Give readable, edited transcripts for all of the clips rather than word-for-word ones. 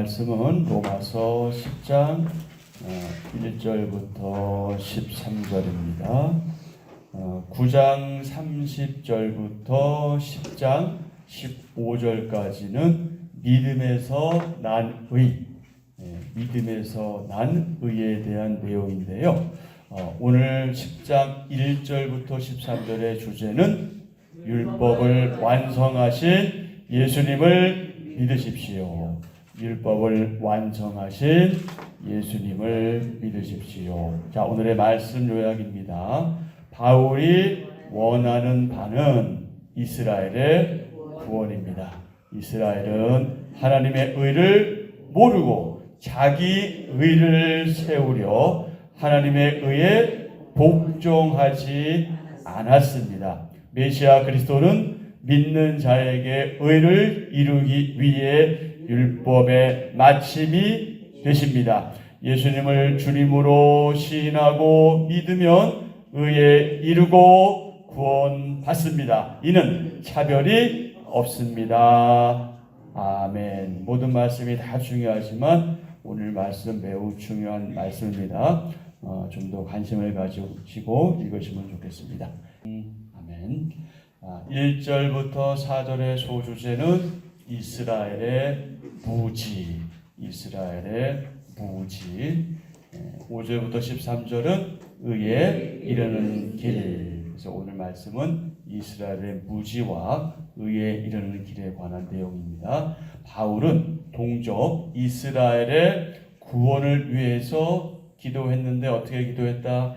말씀은 로마서 10장 1절부터 13절입니다. 9장 30절부터 10장 15절까지는 믿음에서 난 의, 믿음에서 난 의에 대한 내용인데요. 오늘 10장 1절부터 13절의 주제는 율법을 완성하신 예수님을 믿으십시오. 율법을 완성하신 예수님을 믿으십시오. 자, 오늘의 말씀 요약입니다. 바울이 원하는 바는 이스라엘의 구원입니다. 이스라엘은 하나님의 의를 모르고 자기 의를 세우려 하나님의 의에 복종하지 않았습니다. 메시아 그리스도는 믿는 자에게 의를 이루기 위해 율법의 마침이 되십니다. 예수님을 주님으로 시인하고 믿으면 의에 이르고 구원받습니다. 이는 차별이 없습니다. 아멘. 모든 말씀이 다 중요하지만 오늘 말씀 매우 중요한 말씀입니다. 좀 더 관심을 가지시고 읽으시면 좋겠습니다. 아멘. 1절부터 4절의 소주제는 이스라엘의 무지, 이스라엘의 무지. 5절부터 13절은 의에 이르는 길. 그래서 오늘 말씀은 이스라엘의 무지와 의에 이르는 길에 관한 내용입니다. 바울은 동족 이스라엘의 구원을 위해서 기도했는데 어떻게 기도했다?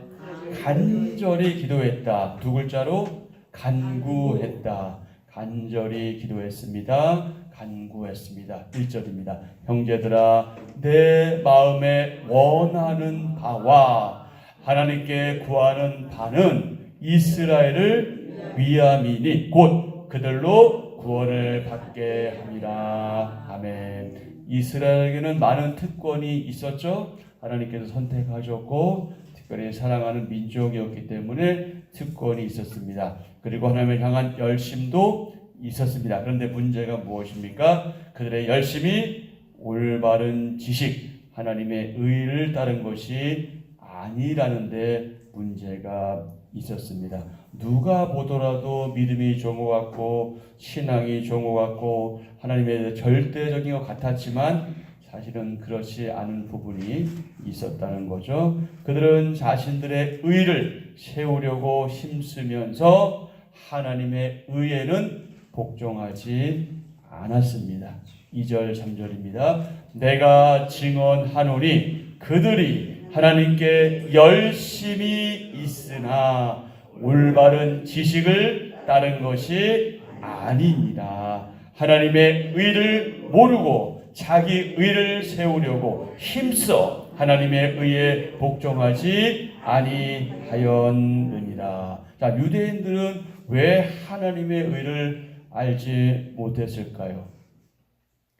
간절히 기도했다. 두 글자로 간구했다. 간절히 기도했습니다. 간구했습니다. 1절입니다. 형제들아, 내 마음에 원하는 바와 하나님께 구하는 바는 이스라엘을 위함이니 곧 그들로 구원을 받게 함이라. 아멘. 이스라엘에게는 많은 특권이 있었죠. 하나님께서 선택하셨고 특별히 사랑하는 민족이었기 때문에 특권이 있었습니다. 그리고 하나님을 향한 열심도 있었습니다. 그런데 문제가 무엇입니까? 그들의 열심이 올바른 지식, 하나님의 의를 따른 것이 아니라는 데 문제가 있었습니다. 누가 보더라도 믿음이 좋은 것 같고 신앙이 좋은 것 같고 하나님에 대해 절대적인 것 같았지만 사실은 그렇지 않은 부분이 있었다는 거죠. 그들은 자신들의 의를 세우려고 힘쓰면서 하나님의 의에는 복종하지 않았습니다. 2절 3절입니다. 내가 증언하노니 그들이 하나님께 열심히 있으나 올바른 지식을 따른 것이 아니니라. 하나님의 의를 모르고 자기 의를 세우려고 힘써 하나님의 의에 복종하지 아니하였느니라. 자, 유대인들은 왜 하나님의 의를 알지 못했을까요?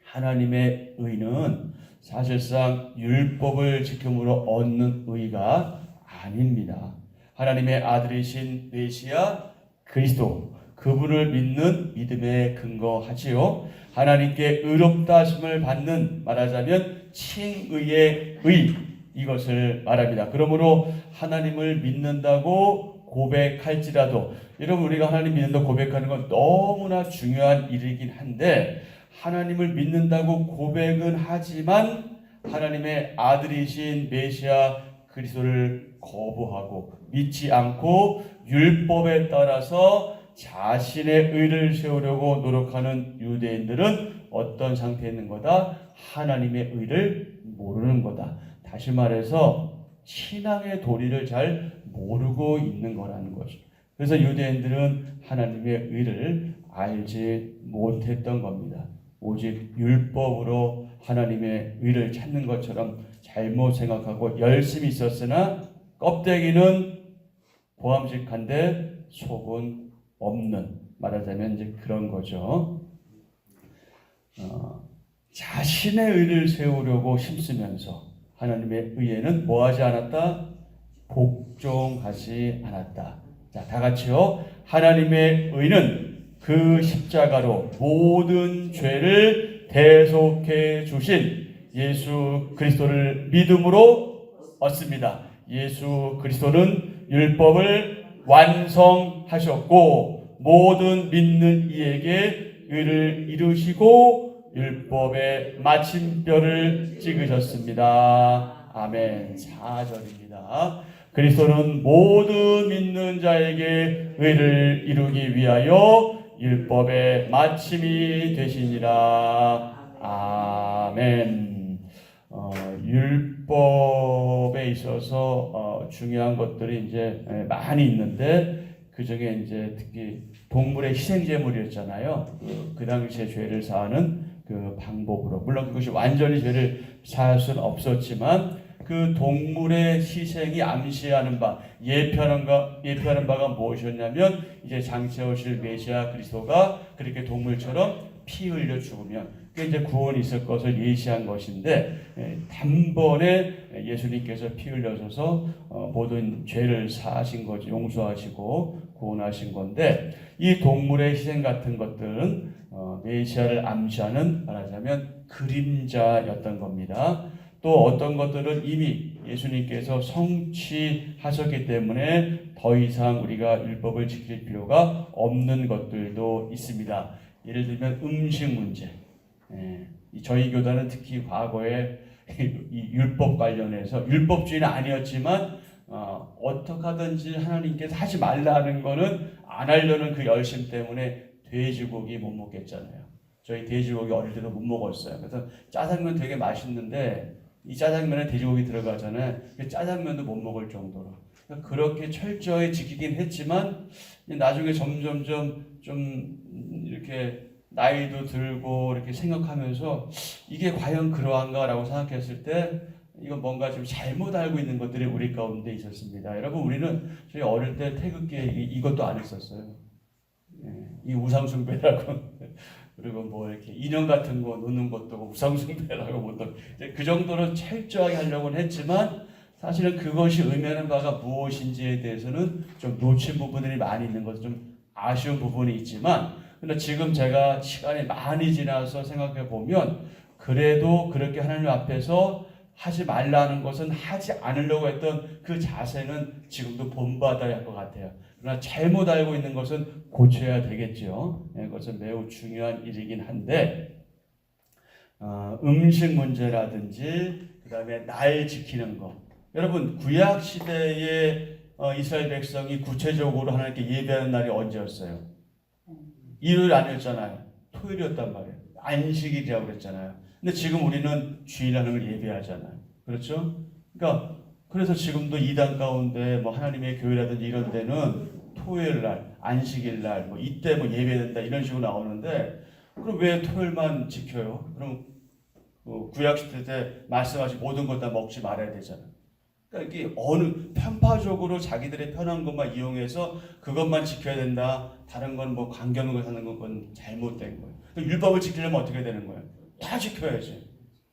하나님의 의는 사실상 율법을 지킴으로 얻는 의가 아닙니다. 하나님의 아들이신 메시아 그리스도, 그분을 믿는 믿음에 근거하지요. 하나님께 의롭다 하심을 받는, 말하자면 칭의의 의, 이것을 말합니다. 그러므로 하나님을 믿는다고 고백할지라도, 여러분 우리가 하나님 믿는다고 고백하는 건 너무나 중요한 일이긴 한데 하나님을 믿는다고 고백은 하지만 하나님의 아들이신 메시아 그리스도를 거부하고 믿지 않고 율법에 따라서 자신의 의를 세우려고 노력하는 유대인들은 어떤 상태에 있는 거다? 하나님의 의를 모르는 거다. 다시 말해서 신앙의 도리를 잘 모르고 있는 거라는 거죠. 그래서 유대인들은 하나님의 의를 알지 못했던 겁니다. 오직 율법으로 하나님의 의를 찾는 것처럼 잘못 생각하고 열심히 있었으나 껍데기는 보암직한데 속은 없는, 말하자면 이제 그런 거죠. 자신의 의를 세우려고 힘쓰면서 하나님의 의에는 뭐하지 않았다? 복종하지 않았다. 자, 다 같이요. 하나님의 의는 그 십자가로 모든 죄를 대속해 주신 예수 그리스도를 믿음으로 얻습니다. 예수 그리스도는 율법을 완성하셨고 모든 믿는 이에게 의를 이루시고 율법의 마침표를 찍으셨습니다. 아멘. 4절입니다. 그리스도는 모든 믿는 자에게 의를 이루기 위하여 율법의 마침이 되시니라. 아멘. 율법에 있어서 중요한 것들이 이제 많이 있는데 그 중에 이제 특히 동물의 희생제물이었잖아요. 그 당시에 죄를 사하는 그 방법으로 물론 그것이 완전히 죄를 사할 수는 없었지만 그 동물의 희생이 암시하는 바 예표하는 바가 무엇이었냐면 이제 장차 오실 메시아 그리스도가 그렇게 동물처럼 피 흘려 죽으면 그 이제 구원이 있을 것을 예시한 것인데 단번에 예수님께서 피 흘려셔서 모든 죄를 사하신 거지 용서하시고 구원하신 건데 이 동물의 희생 같은 것들은 메시아를 암시하는 말하자면 그림자였던 겁니다. 또 어떤 것들은 이미 예수님께서 성취하셨기 때문에 더 이상 우리가 율법을 지킬 필요가 없는 것들도 있습니다. 예를 들면 음식 문제. 저희 교단은 특히 과거에 이 율법 관련해서 율법주의는 아니었지만 어떻게 하든지 하나님께서 하지 말라는 거는 안 하려는 그 열심 때문에 돼지고기 못 먹겠잖아요. 저희 돼지고기 어릴 때도 못 먹었어요. 그래서 짜장면 되게 맛있는데 이 짜장면에 돼지고기 들어가잖아요. 짜장면도 못 먹을 정도로. 그렇게 철저히 지키긴 했지만 나중에 점점점 좀 이렇게 나이도 들고 이렇게 생각하면서 이게 과연 그러한가라고 생각했을 때 이건 뭔가 좀 잘못 알고 있는 것들이 우리 가운데 있었습니다. 여러분 우리는 저희 어릴 때 태극기에 이것도 안 했었어요. 이 우상숭배라고 그리고 뭐 이렇게 인형 같은 거 놓는 것도 우상숭배라고 뭐또 그 정도로 철저하게 하려고는 했지만 사실은 그것이 의미하는 바가 무엇인지에 대해서는 좀 놓친 부분들이 많이 있는 것은 좀 아쉬운 부분이 있지만 근데 지금 제가 시간이 많이 지나서 생각해 보면 그래도 그렇게 하나님 앞에서 하지 말라는 것은 하지 않으려고 했던 그 자세는 지금도 본받아야 할 것 같아요. 그러나 잘못 알고 있는 것은 고쳐야 되겠죠. 그것은 매우 중요한 일이긴 한데 음식 문제라든지 그 다음에 날 지키는 것. 여러분 구약 시대에 이스라엘 백성이 구체적으로 하나님께 예배하는 날이 언제였어요? 일요일 아니었잖아요. 토요일이었단 말이에요. 안식일이라고 그랬잖아요. 근데 지금 우리는 주일 하나님을 예배하잖아요. 그렇죠? 그러니까 그래서 지금도 이단 가운데 뭐 하나님의 교회라든지 이런 데는 토요일 날, 안식일 날, 뭐 이때 뭐 예배된다 이런 식으로 나오는데 그럼 왜 토요일만 지켜요? 그럼 구약 시대 때 말씀하신 모든 것 다 먹지 말아야 되잖아요. 그러니까 이게 어느 편파적으로 자기들의 편한 것만 이용해서 그것만 지켜야 된다. 다른 건 뭐 관경을 하는 건 잘못된 거예요. 율법을 지키려면 어떻게 되는 거예요? 다 지켜야지.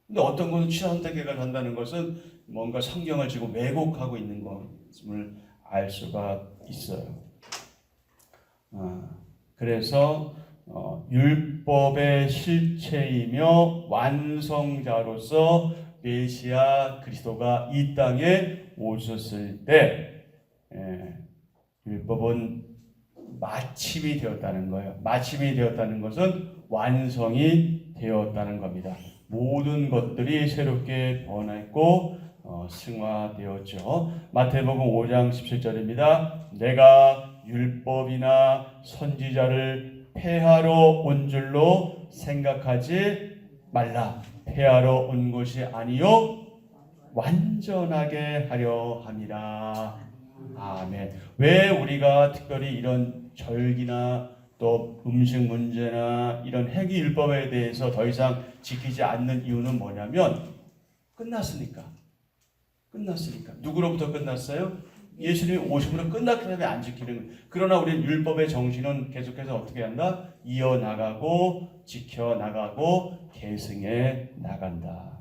근데 어떤 것은 취선택해가 한다는 것은 뭔가 성경을 지고 왜곡하고 있는 것을 알 수가 있어요. 그래서 율법의 실체이며 완성자로서 메시아 그리스도가 이 땅에 오셨을 때 율법은 마침이 되었다는 거예요. 마침이 되었다는 것은 완성이 되었다는 겁니다. 모든 것들이 새롭게 변했고 승화되었죠. 마태복음 5장 17절입니다. 내가 율법이나 선지자를 폐하러 온 줄로 생각하지 말라. 폐하러 온 것이 아니요 완전하게 하려 함이라. 아멘. 왜 우리가 특별히 이런 절기나 또 음식 문제나 이런 행위율법에 대해서 더 이상 지키지 않는 이유는 뭐냐면 끝났으니까. 누구로부터 끝났어요? 예수님이 오심으로 끝났기 때문에 안 지키는 거예요. 그러나 우리는 율법의 정신은 계속해서 어떻게 한다? 이어나가고 지켜나가고 계승해 나간다.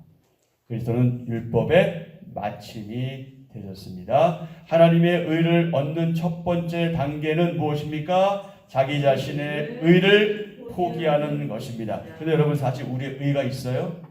그리스도는 율법의 마침이 되셨습니다. 하나님의 의를 얻는 첫 번째 단계는 무엇입니까? 자기 자신의 의를 포기하는 것입니다. 근데 여러분 사실 우리의 의가 있어요?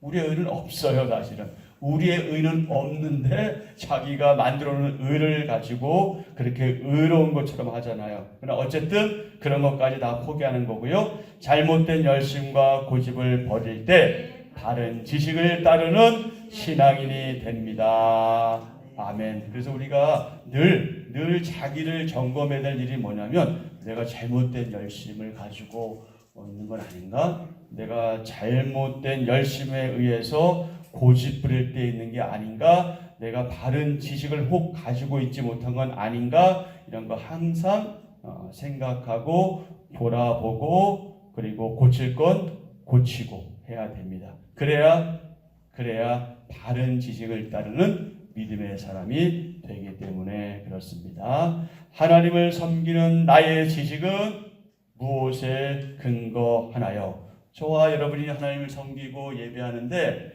우리의 의는 없어요, 사실은. 우리의 의는 없는데 자기가 만들어 놓은 의를 가지고 그렇게 의로운 것처럼 하잖아요. 그러나 어쨌든 그런 것까지 다 포기하는 거고요. 잘못된 열심과 고집을 버릴 때 바른 지식을 따르는 신앙인이 됩니다. 아멘. 그래서 우리가 늘 자기를 점검해야 될 일이 뭐냐면, 내가 잘못된 열심을 가지고 있는 건 아닌가? 내가 잘못된 열심에 의해서 고집 부릴 때 있는 게 아닌가? 내가 바른 지식을 혹 가지고 있지 못한 건 아닌가? 이런 거 항상 생각하고 돌아보고, 그리고 고칠 건 고치고 해야 됩니다. 그래야 바른 지식을 따르는 믿음의 사람이 되기 때문에 그렇습니다. 하나님을 섬기는 나의 지식은 무엇에 근거하나요? 저와 여러분이 하나님을 섬기고 예배하는데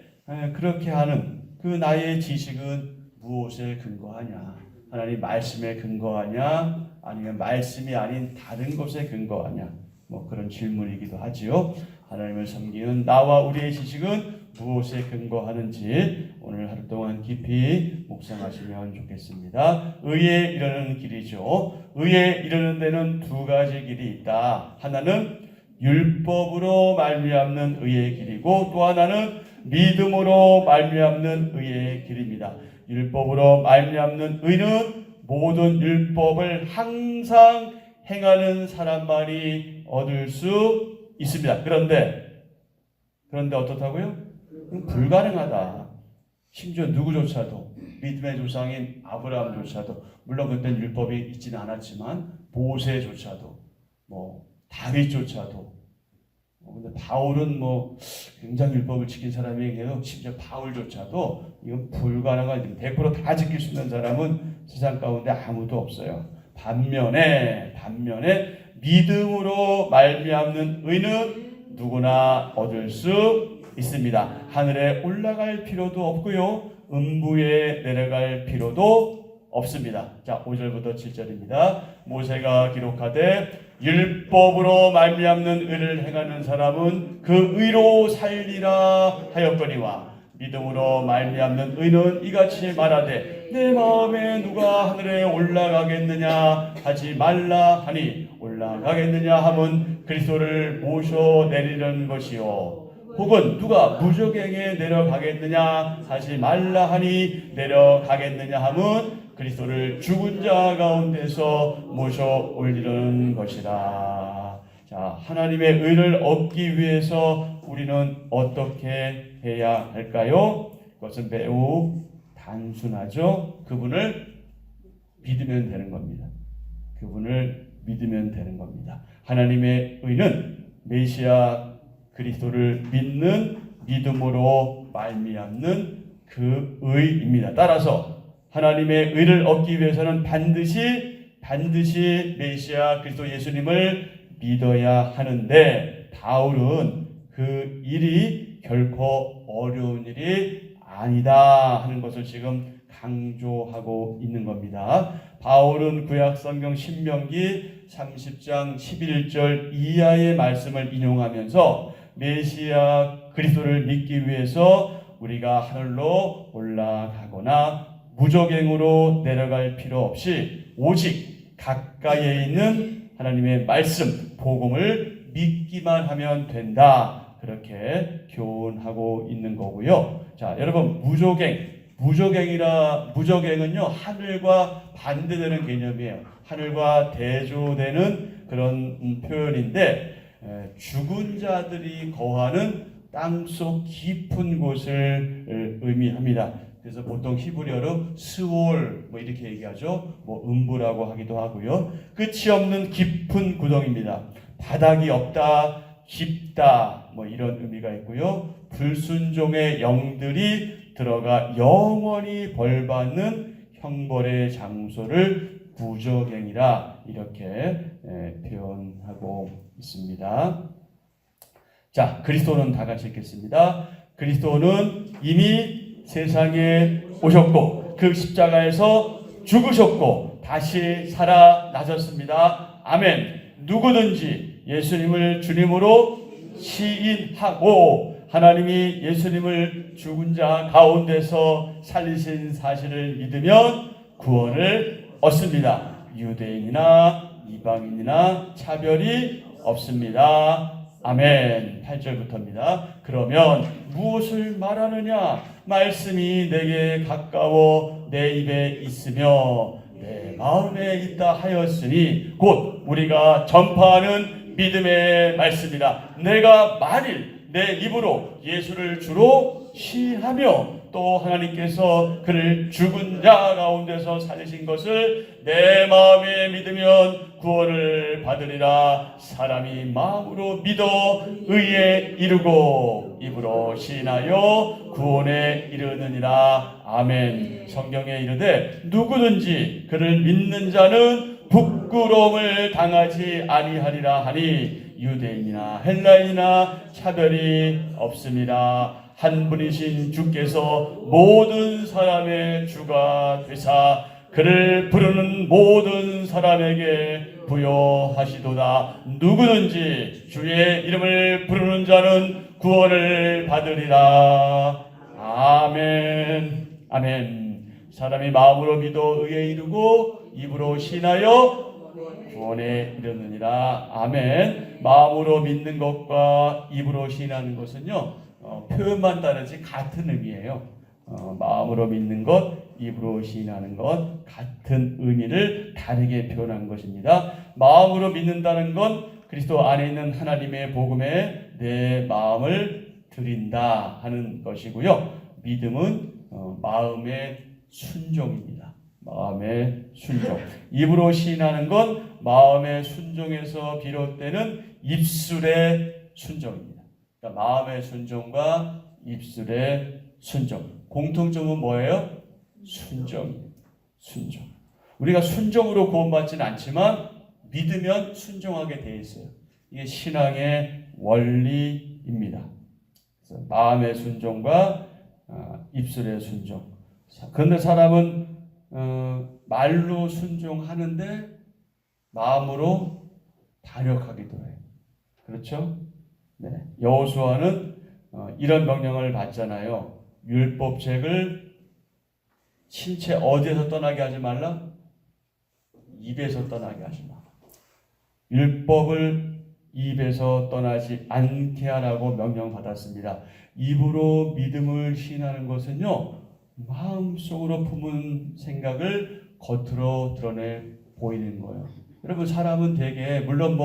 그렇게 하는 그 나의 지식은 무엇에 근거하냐? 하나님 말씀에 근거하냐? 아니면 말씀이 아닌 다른 것에 근거하냐? 뭐 그런 질문이기도 하지요. 하나님을 섬기는 나와 우리의 지식은 무엇에 근거하는지 오늘 하루 동안 깊이 묵상하시면 좋겠습니다. 의에 이르는 길이죠. 의에 이르는 데는 두 가지 길이 있다. 하나는 율법으로 말미암는 의의 길이고, 또 하나는 믿음으로 말미암는 의의 길입니다. 율법으로 말미암는 의는 모든 율법을 항상 행하는 사람만이 얻을 수 있습니다. 그런데 어떻다고요? 불가능하다. 심지어 누구조차도, 믿음의 조상인 아브라함조차도, 물론 그때는 율법이 있지는 않았지만 모세조차도, 다윗조차도, 근데 바울은 굉장히 율법을 지킨 사람이에요. 심지어 바울조차도 이건 불가능한, 100% 다 지킬 수 있는 사람은 세상 가운데 아무도 없어요. 반면에 믿음으로 말미암는 의는 누구나 얻을 수 있습니다. 하늘에 올라갈 필요도 없고요, 음부에 내려갈 필요도 없습니다. 자, 5절부터 7절입니다. 모세가 기록하되 율법으로 말미암는 의를 행하는 사람은 그 의로 살리라 하였거니와, 믿음으로 말미암는 의는 이같이 말하되 내 마음에 누가 하늘에 올라가겠느냐 하지 말라 하니, 올라가겠느냐 함은 그리스도를 모셔 내리는 것이요, 혹은 누가 무저갱에 내려가겠느냐 하지 말라 하니, 내려가겠느냐 함은 그리스도를 죽은 자 가운데서 모셔 올리는 것이다. 자, 하나님의 의를 얻기 위해서 우리는 어떻게 해야 할까요? 그것은 매우 단순하죠. 그분을 믿으면 되는 겁니다. 그분을 믿으면 되는 겁니다. 하나님의 의는 메시아 그리스도를 믿는 믿음으로 말미암는 그 의입니다. 따라서 하나님의 의를 얻기 위해서는 반드시 메시아 그리스도 예수님을 믿어야 하는데, 바울은 그 일이 결코 어려운 일이 아니다 하는 것을 지금 강조하고 있는 겁니다. 바울은 구약성경 신명기 30장 11절 이하의 말씀을 인용하면서 메시아 그리스도를 믿기 위해서 우리가 하늘로 올라가거나 무저갱으로 내려갈 필요 없이 오직 가까이에 있는 하나님의 말씀, 복음을 믿기만 하면 된다. 그렇게 교훈하고 있는 거고요. 자, 여러분, 무저갱은요, 하늘과 반대되는 개념이에요. 하늘과 대조되는 그런 표현인데, 죽은 자들이 거하는 땅속 깊은 곳을 의미합니다. 그래서 보통 히브리어로 스올 이렇게 얘기하죠. 음부라고 하기도 하고요. 끝이 없는 깊은 구덩입니다. 바닥이 없다, 깊다, 이런 의미가 있고요. 불순종의 영들이 들어가 영원히 벌받는 형벌의 장소를 무저갱이라 이렇게 표현하고 있습니다. 자, 그리스도는 다 같이 읽겠습니다. 그리스도는 이미 세상에 오셨고 그 십자가에서 죽으셨고 다시 살아나셨습니다. 아멘. 누구든지 예수님을 주님으로 시인하고 하나님이 예수님을 죽은 자 가운데서 살리신 사실을 믿으면 구원을 얻습니다. 유대인이나 이방인이나 차별이 없습니다. 아멘. 8절부터입니다. 그러면 무엇을 말하느냐? 말씀이 내게 가까워 내 입에 있으며 내 마음에 있다 하였으니 곧 우리가 전파하는 믿음의 말씀이다. 내가 만일 내 입으로 예수를 주로 시하며 또 하나님께서 그를 죽은 자 가운데서 살리신 것을 내 마음에 믿으면 구원을 받으리라. 사람이 마음으로 믿어 의에 이르고 입으로 시인하여 구원에 이르느니라. 아멘. 성경에 이르되 누구든지 그를 믿는 자는 부끄러움을 당하지 아니하리라 하니 유대인이나 헬라인이나 차별이 없습니다. 한 분이신 주께서 모든 사람의 주가 되사 그를 부르는 모든 사람에게 부여하시도다. 누구든지 주의 이름을 부르는 자는 구원을 받으리라. 아멘. 아멘. 사람이 마음으로 믿어 의에 이르고 입으로 신하여 구원에 이르느니라. 아멘. 마음으로 믿는 것과 입으로 신하는 것은요, 표현만 다르지 같은 의미예요. 마음으로 믿는 것, 입으로 시인하는 것 같은 의미를 다르게 표현한 것입니다. 마음으로 믿는다는 건 그리스도 안에 있는 하나님의 복음에 내 마음을 드린다 하는 것이고요. 믿음은 마음의 순종입니다. 마음의 순종. 입으로 시인하는 건 마음의 순종에서 비롯되는 입술의 순종입니다. 그러니까 마음의 순종과 입술의 순종. 공통점은 뭐예요? 순종입니다. 순종. 우리가 순종으로 구원받지는 않지만 믿으면 순종하게 되어 있어요. 이게 신앙의 원리입니다. 그래서 마음의 순종과 입술의 순종. 그런데 사람은 말로 순종하는데 마음으로 반역하기도 해요. 그렇죠? 네. 여호수아는 이런 명령을 받잖아요. 율법책을 신체 어디에서 떠나게 하지 말라? 입에서 떠나게 하지 마라. 율법을 입에서 떠나지 않게 하라고 명령받았습니다. 입으로 믿음을 시인하는 것은요, 마음속으로 품은 생각을 겉으로 드러내 보이는 거예요. 여러분, 사람은 되게 물론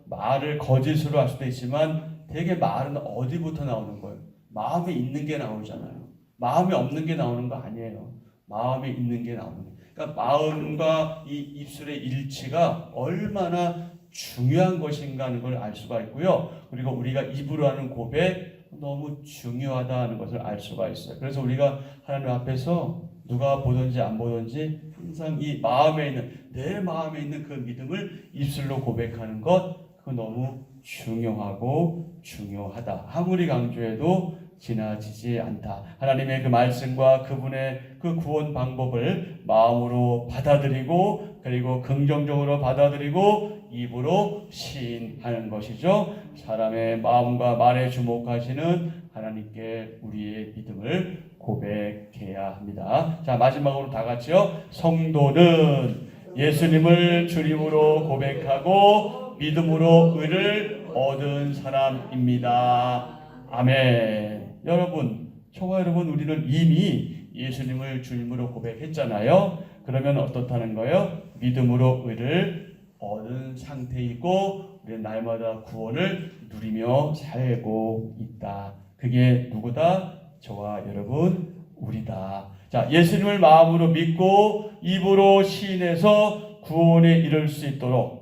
말을 거짓으로 할 수도 있지만 되게 말은 어디부터 나오는 거예요? 마음에 있는 게 나오잖아요. 마음에 없는 게 나오는 거 아니에요. 마음에 있는 게 나오는 거예요. 그러니까 마음과 이 입술의 일치가 얼마나 중요한 것인가 하는 걸 알 수가 있고요. 그리고 우리가 입으로 하는 고백 너무 중요하다는 것을 알 수가 있어요. 그래서 우리가 하나님 앞에서 누가 보든지 안 보든지 항상 이 마음에 있는, 내 마음에 있는 그 믿음을 입술로 고백하는 것, 그거 너무 중요하고 중요하다. 아무리 강조해도 지나치지 않다. 하나님의 그 말씀과 그분의 그 구원 방법을 마음으로 받아들이고 그리고 긍정적으로 받아들이고 입으로 시인하는 것이죠. 사람의 마음과 말에 주목하시는 하나님께 우리의 믿음을 고백해야 합니다. 자, 마지막으로 다 같이요. 성도는 예수님을 주님으로 고백하고 믿음으로 의를 얻은 사람입니다. 아멘. 여러분, 저와 여러분, 우리는 이미 예수님을 주님으로 고백했잖아요. 그러면 어떻다는 거예요? 믿음으로 의를 얻은 상태이고 우리는 날마다 구원을 누리며 살고 있다. 그게 누구다? 저와 여러분, 우리다. 자, 예수님을 마음으로 믿고 입으로 시인해서 구원에 이를 수 있도록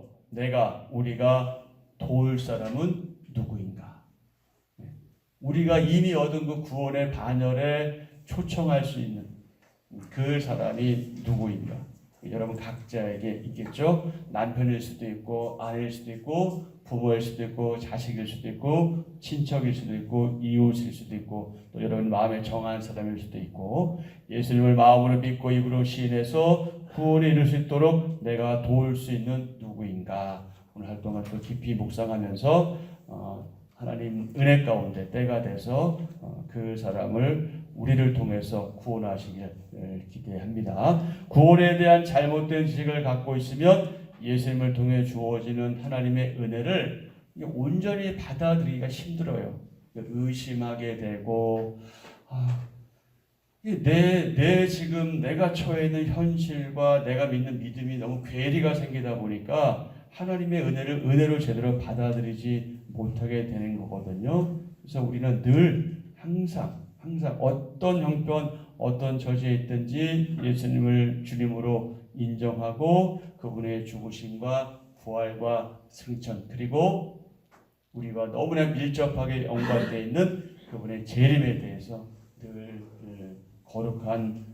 우리가 도울 사람은 누구인가? 우리가 이미 얻은 그 구원의 반열에 초청할 수 있는 그 사람이 누구인가? 여러분 각자에게 있겠죠? 남편일 수도 있고 아내일 수도 있고 부모일 수도 있고 자식일 수도 있고 친척일 수도 있고 이웃일 수도 있고 또 여러분 마음에 정한 사람일 수도 있고 예수님을 마음으로 믿고 입으로 시인해서 구원에 이를 수 있도록 내가 도울 수 있는 누구인가? 오늘 할 동안 또 깊이 묵상하면서 하나님 은혜 가운데 때가 돼서 그 사람을 우리를 통해서 구원하시길 기대합니다. 구원에 대한 잘못된 지식을 갖고 있으면 예수님을 통해 주어지는 하나님의 은혜를 온전히 받아들이기가 힘들어요. 의심하게 되고 지금 내가 처해 있는 현실과 내가 믿는 믿음이 너무 괴리가 생기다 보니까 하나님의 은혜를 은혜로 제대로 받아들이지 못하게 되는 거거든요. 그래서 우리는 늘 항상 어떤 형편, 어떤 처지에 있든지 예수님을 주님으로 인정하고 그분의 죽으심과 부활과 승천, 그리고 우리와 너무나 밀접하게 연관되어 있는 그분의 재림에 대해서 늘 거룩한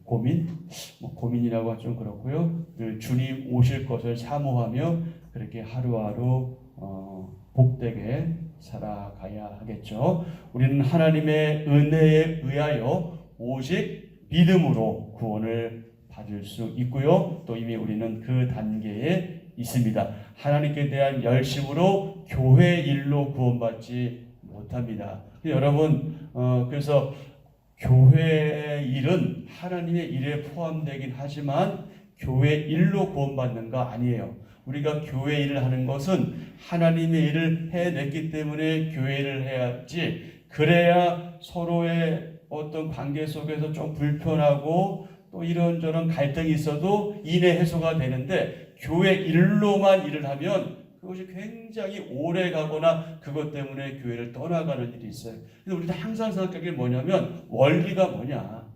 고민이라고 하면 좀 그렇고요. 늘 주님 오실 것을 사모하며 그렇게 하루하루 복되게 살아가야 하겠죠. 우리는 하나님의 은혜에 의하여 오직 믿음으로 구원을 받을 수 있고요. 또 이미 우리는 그 단계에 있습니다. 하나님께 대한 열심으로 교회 일로 구원받지 못합니다. 여러분, 그래서 교회 일은 하나님의 일에 포함되긴 하지만 교회 일로 구원받는 거 아니에요. 우리가 교회 일을 하는 것은 하나님의 일을 해냈기 때문에 교회 일을 해야지, 그래야 서로의 어떤 관계 속에서 좀 불편하고 또 이런저런 갈등이 있어도 인해 해소가 되는데, 교회 일로만 일을 하면 그것이 굉장히 오래 가거나 그것 때문에 교회를 떠나가는 일이 있어요. 그래서 우리도 항상 생각하는 게 뭐냐면, 원리가 뭐냐,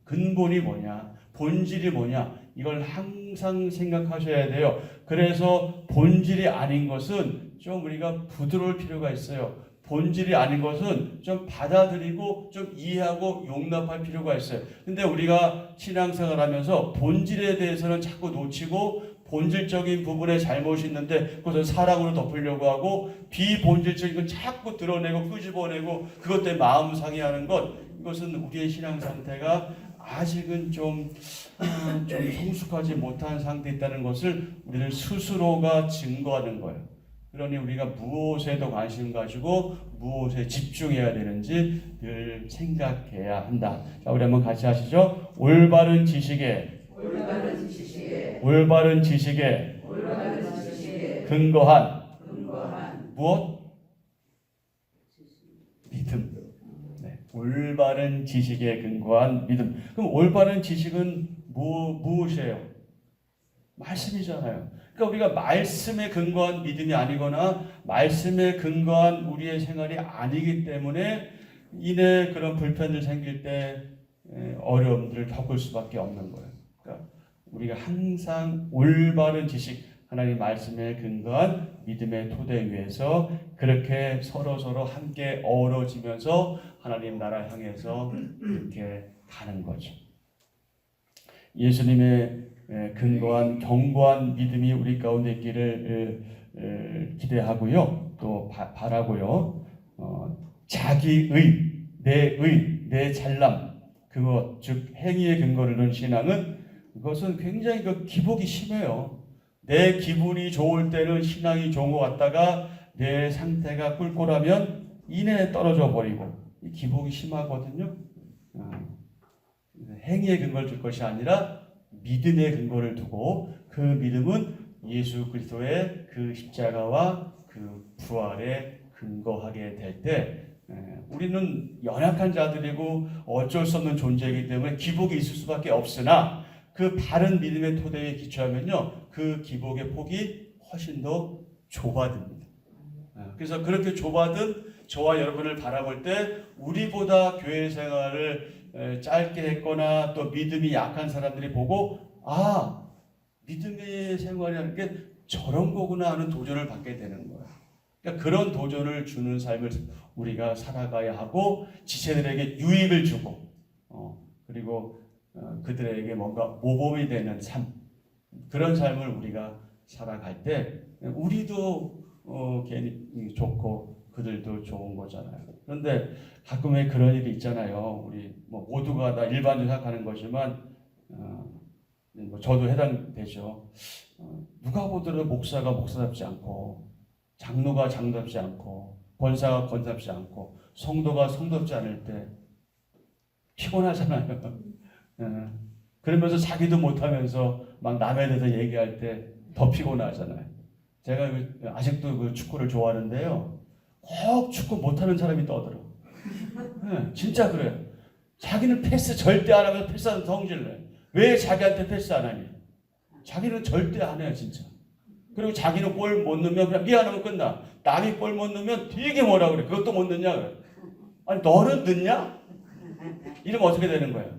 근본이 뭐냐, 본질이 뭐냐, 이걸 항상 생각하셔야 돼요. 그래서 본질이 아닌 것은 좀 우리가 부드러울 필요가 있어요. 본질이 아닌 것은 좀 받아들이고 좀 이해하고 용납할 필요가 있어요. 근데 우리가 신앙생활 하면서 본질에 대해서는 자꾸 놓치고, 본질적인 부분에 잘못이 있는데 그것을 사랑으로 덮으려고 하고, 비본질적인 건 자꾸 드러내고 끄집어내고 그것 때문에 마음 상해하는 것, 이것은 우리의 신앙 상태가 아직은 좀 성숙하지 못한 상태에 있다는 것을 우리를 스스로가 증거하는 거예요. 그러니 우리가 무엇에도 관심 가지고 무엇에 집중해야 되는지 늘 생각해야 한다. 자, 우리 한번 같이 하시죠. 올바른 지식에 근거한 무엇? 믿음. 네. 올바른 지식에 근거한 믿음. 그럼 올바른 지식은 무엇이에요? 말씀이잖아요. 그러니까 우리가 말씀에 근거한 믿음이 아니거나 말씀에 근거한 우리의 생활이 아니기 때문에 이내 그런 불편들 생길 때 어려움들을 겪을 수밖에 없는 거예요. 그러니까 우리가 항상 올바른 지식, 하나님 말씀에 근거한 믿음의 토대 위에서 그렇게 서로 함께 어우러지면서 하나님 나라 향해서 그렇게 가는 거죠. 예수님의 근거한 견고한 믿음이 우리 가운데 있기를 기대하고요. 또 바라고요. 자기의, 내 잘남, 그것 즉 행위의 근거를 둔 신앙은, 그것은 굉장히 기복이 심해요. 내 기분이 좋을 때는 신앙이 좋은 것 같다가 내 상태가 꿀꿀하면 이내 떨어져 버리고, 이 기복이 심하거든요. 행위의 근거를 줄 것이 아니라 믿음의 근거를 두고, 그 믿음은 예수 그리스도의 그 십자가와 그 부활에 근거하게 될 때, 우리는 연약한 자들이고 어쩔 수 없는 존재이기 때문에 기복이 있을 수밖에 없으나, 그 바른 믿음의 토대에 기초하면요, 그 기복의 폭이 훨씬 더 좁아집니다. 그래서 그렇게 좁아든 저와 여러분을 바라볼 때, 우리보다 교회 생활을 짧게 했거나 또 믿음이 약한 사람들이 보고, 믿음의 생활이라는 게 저런 거구나 하는 도전을 받게 되는 거예요. 그러니까 그런 도전을 주는 삶을 우리가 살아가야 하고, 지체들에게 유익을 주고, 그리고 그들에게 뭔가 모범이 되는 삶, 그런 삶을 우리가 살아갈 때 우리도 괜히 좋고 그들도 좋은 거잖아요. 그런데 가끔 왜 그런 일이 있잖아요. 우리 모두가 다 일반적으로 생각하는 거지만 저도 해당되죠. 누가 보더라도 목사가 목사답지 않고 장로가 장답지 않고 권사가 권답지 않고 성도가 성답지 않을 때 피곤하잖아요. 그러면서 자기도 못하면서 막 남에 대해서 얘기할 때 더 피곤하잖아요. 제가 아직도 그 축구를 좋아하는데요. 꼭 축구 못하는 사람이 떠들어. 진짜 그래요. 자기는 패스 절대 안 하면서 패스하는 성질을 내. 왜 자기한테 패스 안 하니? 자기는 절대 안 해요, 진짜. 그리고 자기는 골 못 넣으면 그냥 미안하면 끝나. 남이 골 못 넣으면 되게 뭐라 그래. 그것도 못 넣냐 그래. 아니 너는 넣냐? 이러면 어떻게 되는 거예요?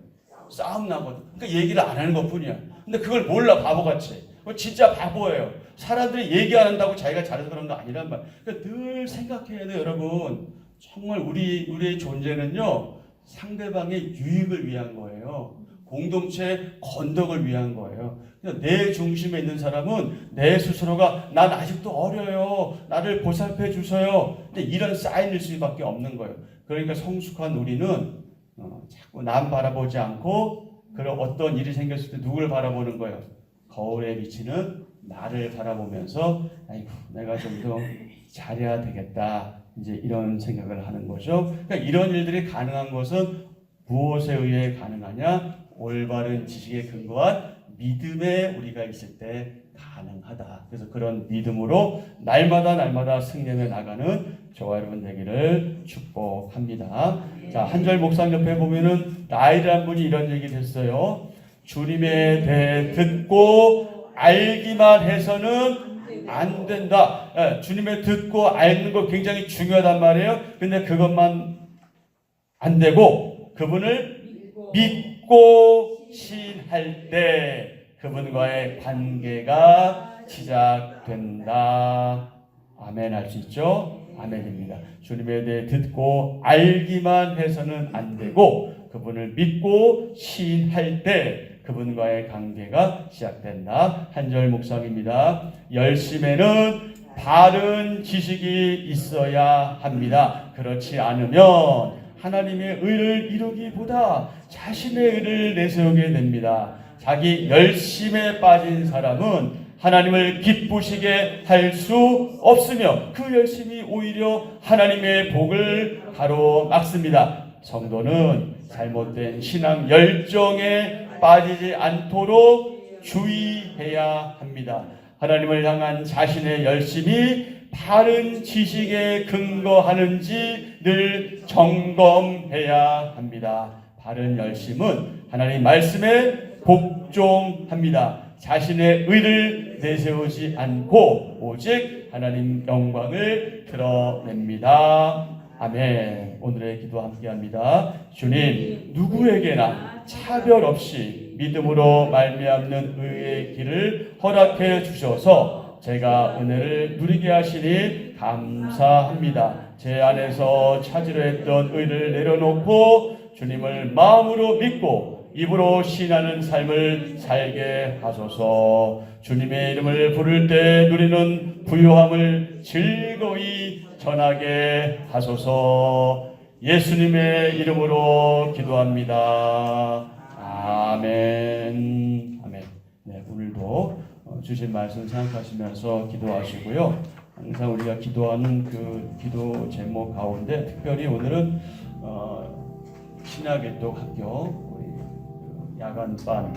싸움 나거든. 그러니까 얘기를 안 하는 것뿐이야. 근데 그걸 몰라, 바보같이. 진짜 바보예요. 사람들이 얘기 안 한다고 자기가 잘해서 그런 거 아니란 말. 그러니까 늘 생각해야 돼요, 여러분. 정말 우리의 존재는요, 상대방의 유익을 위한 거예요. 공동체의 건덕을 위한 거예요. 내 중심에 있는 사람은 내 스스로가 난 아직도 어려요. 나를 보살펴 주세요. 근데 이런 사인일 수밖에 없는 거예요. 그러니까 성숙한 우리는 자꾸 남 바라보지 않고 그런 어떤 일이 생겼을 때 누굴 바라보는 거예요? 거울에 비치는 나를 바라보면서 아이고 내가 좀 더 잘해야 되겠다. 이제 이런 생각을 하는 거죠. 그러니까 이런 일들이 가능한 것은 무엇에 의해 가능하냐? 올바른 지식에 근거한 믿음에 우리가 있을 때 가능하다. 그래서 그런 믿음으로 날마다 승리해 나가는 저와 여러분 되기를 축복합니다. 자, 한절 목상 옆에 보면은 나이라는 분이 이런 얘기를 했어요. 주님에 대해 듣고 알기만 해서는 안 된다. 주님의 듣고 알는 거 굉장히 중요하단 말이에요. 근데 그것만 안 되고 그분을 믿고 신할 때 그분과의 관계가 시작된다. 아멘 할 수 있죠? 아멘입니다. 주님에 대해 듣고 알기만 해서는 안 되고 그분을 믿고 신할 때 그분과의 관계가 시작된다. 한절 묵상입니다. 열심에는 바른 지식이 있어야 합니다. 그렇지 않으면 하나님의 의를 이루기보다 자신의 의를 내세우게 됩니다. 자기 열심에 빠진 사람은 하나님을 기쁘시게 할 수 없으며 그 열심이 오히려 하나님의 복을 가로막습니다. 성도는 잘못된 신앙 열정에 빠지지 않도록 주의해야 합니다. 하나님을 향한 자신의 열심이 바른 지식에 근거하는지 늘 점검해야 합니다. 바른 열심은 하나님 말씀에 복종합니다. 자신의 의를 내세우지 않고 오직 하나님 영광을 드러냅니다. 아멘. 오늘의 기도 함께합니다. 주님, 누구에게나 차별 없이 믿음으로 말미암는 의의 길을 허락해 주셔서 제가 은혜를 누리게 하시니 감사합니다. 제 안에서 찾으려 했던 의를 내려놓고 주님을 마음으로 믿고 입으로 신하는 삶을 살게 하소서. 주님의 이름을 부를 때 누리는 부요함을 즐거이 전하게 하소서. 예수님의 이름으로 기도합니다. 아멘. 아멘. 네, 오늘도 주신 말씀 생각하시면서 기도하시고요. 항상 우리가 기도하는 그 기도 제목 가운데 특별히 오늘은 신약의 또 학교 우리 야간반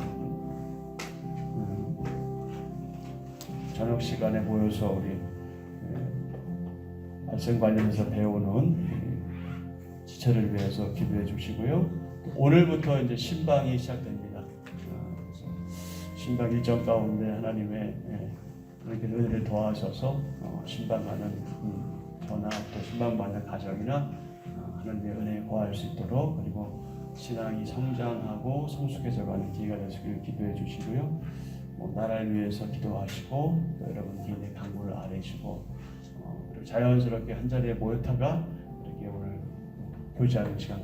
저녁 시간에 모여서 우리 말씀 관련해서 배우는 지체를 위해서 기도해 주시고요. 오늘부터 이제 신방이 시작됩니다. 신방 일정 가운데 하나님의 그렇게 은혜를 더하셔서 신방하는 저나 또 신방받는 가정이나 하나님의 은혜에 거할 수 있도록 그리고 신앙이 성장하고 성숙해져가는 기회가 되시길 기도해 주시고요. 나라를 위해서 기도하시고 또 여러분 개인의 간구를 아뢰시고 그리고 자연스럽게 한 자리에 모였다가 이렇게 오늘 교제하는 시간